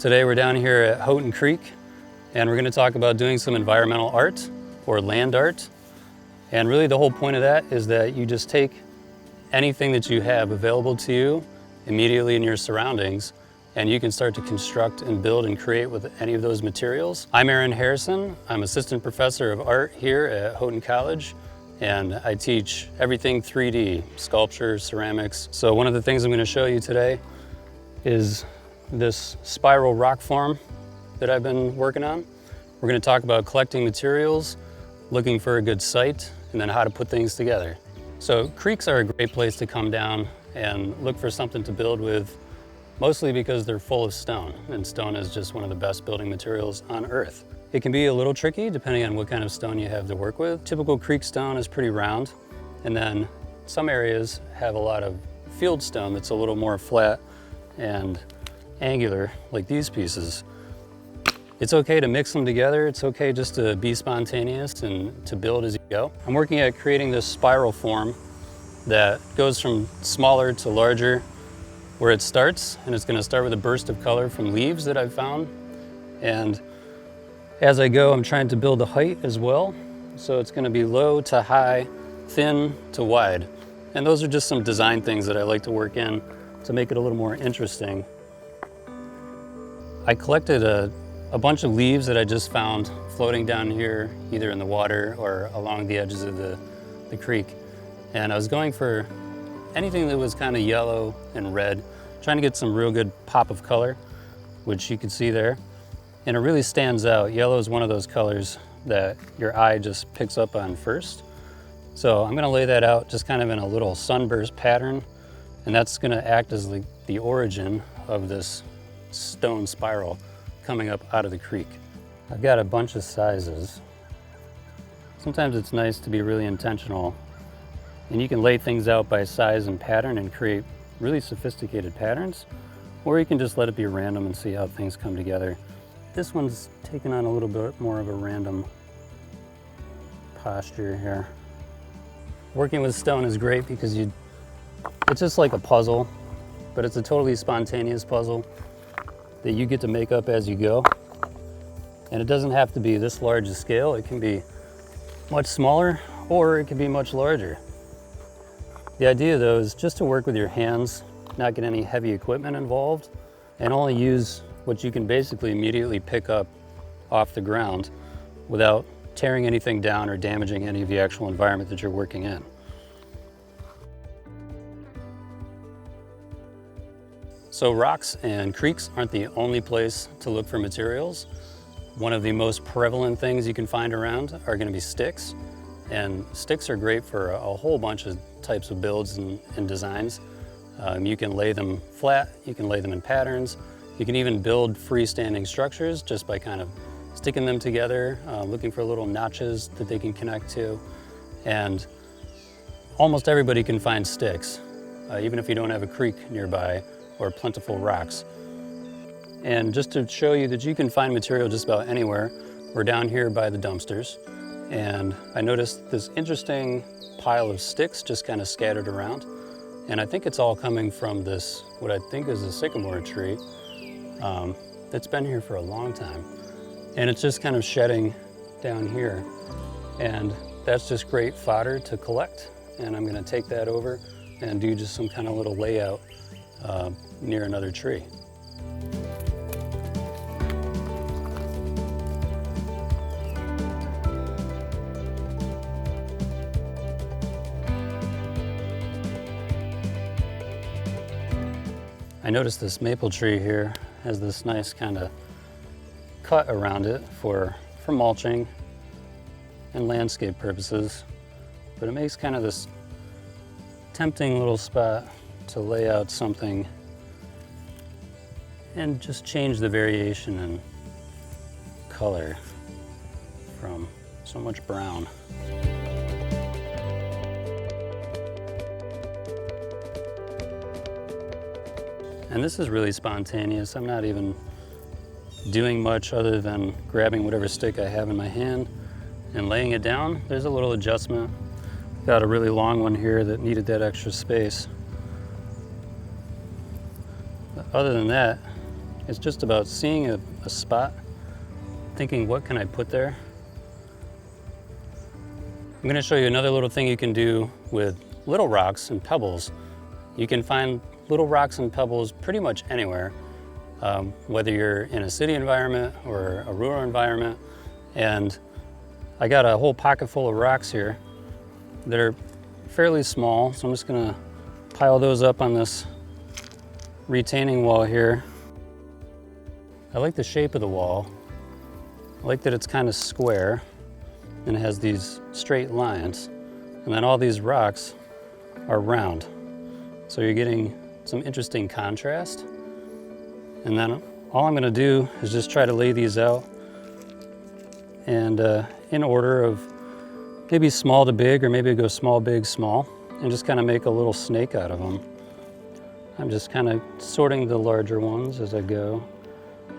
Today we're down here at Houghton Creek and we're going to talk about doing some environmental art or land art. And really the whole point of that is that you just take anything that you have available to you immediately in your surroundings and you can start to construct and build and create with any of those materials. I'm Aaron Harrison. I'm assistant professor of art here at Houghton College, and I teach everything 3D, sculpture, ceramics. So one of the things I'm going to show you today is this spiral rock form that I've been working on. We're going to talk about collecting materials, looking for a good site, and then how to put things together. So creeks are a great place to come down and look for something to build with, mostly because they're full of stone, and stone is just one of the best building materials on earth. It can be a little tricky depending on what kind of stone you have to work with. Typical creek stone is pretty round, and then some areas have a lot of field stone that's a little more flat and angular, like these pieces. It's okay to mix them together. It's okay just to be spontaneous and to build as you go. I'm working at creating this spiral form that goes from smaller to larger where it starts, and it's going to start with a burst of color from leaves that I've found. And as I go, I'm trying to build a height as well. So it's going to be low to high, thin to wide. And those are just some design things that I like to work in to make it a little more interesting. I collected a bunch of leaves that I just found floating down here, either in the water or along the edges of the creek. And I was going for anything that was kind of yellow and red, trying to get some real good pop of color, which you can see there. And it really stands out. Yellow is one of those colors that your eye just picks up on first. So I'm gonna lay that out just kind of in a little sunburst pattern, and that's gonna act as the origin of this stone spiral coming up out of the creek. I've got a bunch of sizes. Sometimes it's nice to be really intentional, and you can lay things out by size and pattern and create really sophisticated patterns, or you can just let it be random and see how things come together. This one's taken on a little bit more of a random posture here. Working with stone is great because it's just like a puzzle, but it's a totally spontaneous puzzle that you get to make up as you go. And it doesn't have to be this large a scale. It can be much smaller, or it can be much larger. The idea though is just to work with your hands, not get any heavy equipment involved, and only use what you can basically immediately pick up off the ground without tearing anything down or damaging any of the actual environment that you're working in. So rocks and creeks aren't the only place to look for materials. One of the most prevalent things you can find around are going to be sticks. And sticks are great for a whole bunch of types of builds and designs. You can lay them flat, you can lay them in patterns, you can even build freestanding structures just by kind of sticking them together, looking for little notches that they can connect to. And almost everybody can find sticks, even if you don't have a creek nearby or plentiful rocks. And just to show you that you can find material just about anywhere, we're down here by the dumpsters. And I noticed this interesting pile of sticks just kind of scattered around. And I think it's all coming from this, what I think is a sycamore tree that's been here for a long time. And it's just kind of shedding down here. And that's just great fodder to collect. And I'm gonna take that over and do just some kind of little layout near another tree. I noticed this maple tree here has this nice kind of cut around it for mulching and landscape purposes, but it makes kind of this tempting little spot to lay out something and just change the variation in color from so much brown. And this is really spontaneous. I'm not even doing much other than grabbing whatever stick I have in my hand and laying it down. There's a little adjustment. Got a really long one here that needed that extra space. But other than that, It's just about seeing a spot, thinking what can I put there. I'm going to show you another little thing you can do with little rocks and pebbles. You can find little rocks and pebbles pretty much anywhere, whether you're in a city environment or a rural environment. And I got a whole pocket full of rocks here that are fairly small, so I'm just going to pile those up on this retaining wall here. I like the shape of the wall. I like that it's kind of square and it has these straight lines. And then all these rocks are round. So you're getting some interesting contrast. And then all I'm gonna do is just try to lay these out and in order of maybe small to big, or maybe go small, big, small, and just kind of make a little snake out of them. I'm just kind of sorting the larger ones as I go,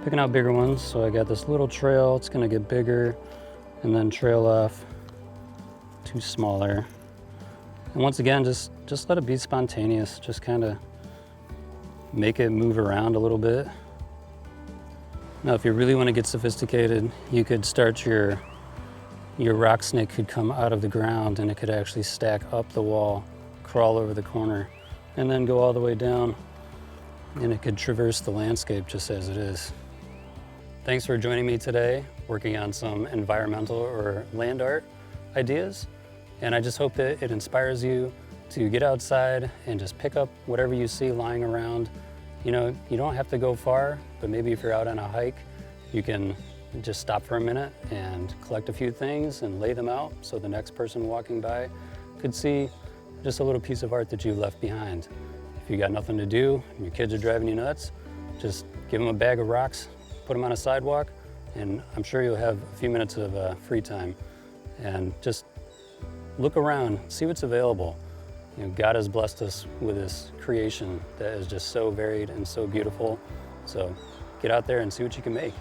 picking out bigger ones. So I got this little trail, it's gonna get bigger and then trail off to smaller. And once again, just let it be spontaneous. Just kind of make it move around a little bit. Now, if you really want to get sophisticated, you could start your rock snake could come out of the ground and it could actually stack up the wall, crawl over the corner, and then go all the way down, and it could traverse the landscape just as it is. Thanks for joining me today, working on some environmental or land art ideas. And I just hope that it inspires you to get outside and just pick up whatever you see lying around. You know, you don't have to go far, but maybe if you're out on a hike, you can just stop for a minute and collect a few things and lay them out so the next person walking by could see just a little piece of art that you left behind. If you got nothing to do and your kids are driving you nuts, just give them a bag of rocks, put them on a sidewalk, and I'm sure you'll have a few minutes of free time. And just look around, see what's available. You know, God has blessed us with this creation that is just so varied and so beautiful. So get out there and see what you can make.